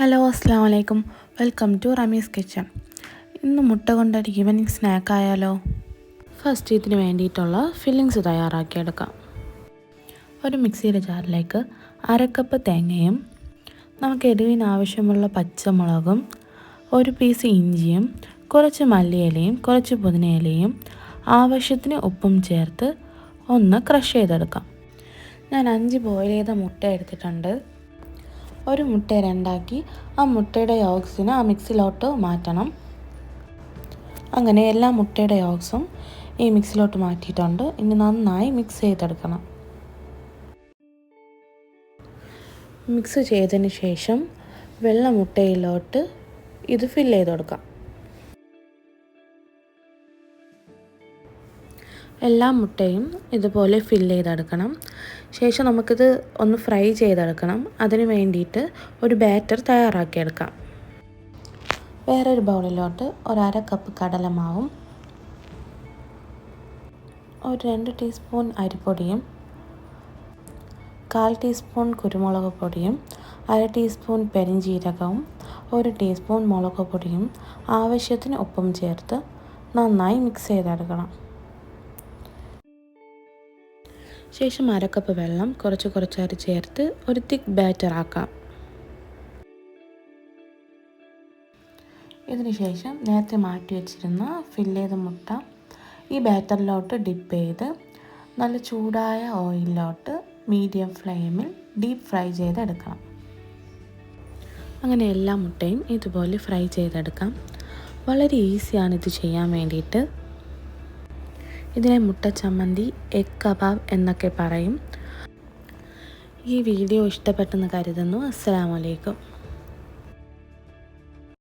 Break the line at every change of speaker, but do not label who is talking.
Hello അസ്സാം വലൈക്കും. Welcome to Rameez kitchen. ഇന്ന് മുട്ട കൊണ്ടൊരു ഈവനിങ് സ്നാക്ക് ആയാലോ? ഫസ്റ്റ് ഇതിന് വേണ്ടിയിട്ടുള്ള ഫില്ലിങ്സ് തയ്യാറാക്കിയെടുക്കാം. ഒരു മിക്സിയുടെ ജാറിലേക്ക് 1/2 കപ്പ് തേങ്ങയും നമുക്ക് എരിവിന് ആവശ്യമുള്ള പച്ചമുളകും 1 പീസ് ഇഞ്ചിയും കുറച്ച് മല്ലിയിലയും കുറച്ച് പുതിനയിലയും ആവശ്യത്തിന് ഉപ്പും ചേർത്ത് ഒന്ന് ക്രഷ് ചെയ്തെടുക്കാം. ഞാൻ 5 ബോയിൽ ചെയ്ത മുട്ട എടുത്തിട്ടുണ്ട്. ഒരു മുട്ട രണ്ടാക്കി ആ മുട്ടയുടെ യോഗ്സിനെ ആ മിക്സിലോട്ട് മാറ്റണം. അങ്ങനെ എല്ലാ മുട്ടയുടെ യോഗ്സും ഈ മിക്സിലോട്ട് മാറ്റിയിട്ടുണ്ട്. ഇനി നന്നായി മിക്സ് ചെയ്തെടുക്കണം. മിക്സ് ചെയ്തതിന് ശേഷം വെള്ള മുട്ടയിലോട്ട് ഇത് ഫില്ല് ചെയ്ത് കൊടുക്കാം. എല്ലാ മുട്ടയും ഇതുപോലെ ഫില്ല് ചെയ്തെടുക്കണം. ശേഷം നമുക്കിത് ഒന്ന് ഫ്രൈ ചെയ്തെടുക്കണം. അതിന് വേണ്ടിയിട്ട് ഒരു ബാറ്റർ തയ്യാറാക്കിയെടുക്കാം. വേറൊരു ബൗളിലോട്ട് 1/2 കപ്പ് കടലമാവും 2 ടീസ്പൂൺ അരിപ്പൊടിയും 1/4 ടീസ്പൂൺ കുരുമുളക് പൊടിയും 1/2 ടീസ്പൂൺ പെരിഞ്ജീരകവും 1 ടീസ്പൂൺ മുളക് പൊടിയും ആവശ്യത്തിന് ഉപ്പും ചേർത്ത് നന്നായി മിക്സ് ചെയ്തെടുക്കണം. ശേഷം 1/2 കപ്പ് വെള്ളം കുറച്ചായിട്ട് ചേർത്ത് ഒരു തിക്ക് ബാറ്റർ ആക്കാം. ഇതിന് ശേഷം നേരത്തെ മാറ്റി വെച്ചിരുന്ന ഫില്ല് ചെയ്ത മുട്ട ഈ ബാറ്ററിലോട്ട് ഡിപ്പ് ചെയ്ത് നല്ല ചൂടായ ഓയിലിലോട്ട് മീഡിയം ഫ്ലെയിമിൽ ഡീപ്പ് ഫ്രൈ ചെയ്തെടുക്കണം. അങ്ങനെ എല്ലാ മുട്ടയും ഇതുപോലെ ഫ്രൈ ചെയ്തെടുക്കാം. വളരെ ഈസിയാണ് ഇത് ചെയ്യാൻ വേണ്ടിയിട്ട്. ഇതിനെ മുട്ട ചമ്മന്തി, എഗ് കബാബ് എന്നൊക്കെ പറയും. ഈ വീഡിയോ ഇഷ്ടപ്പെട്ടെന്ന് കരുതുന്നു. അസ്സലാമു അലൈക്കും.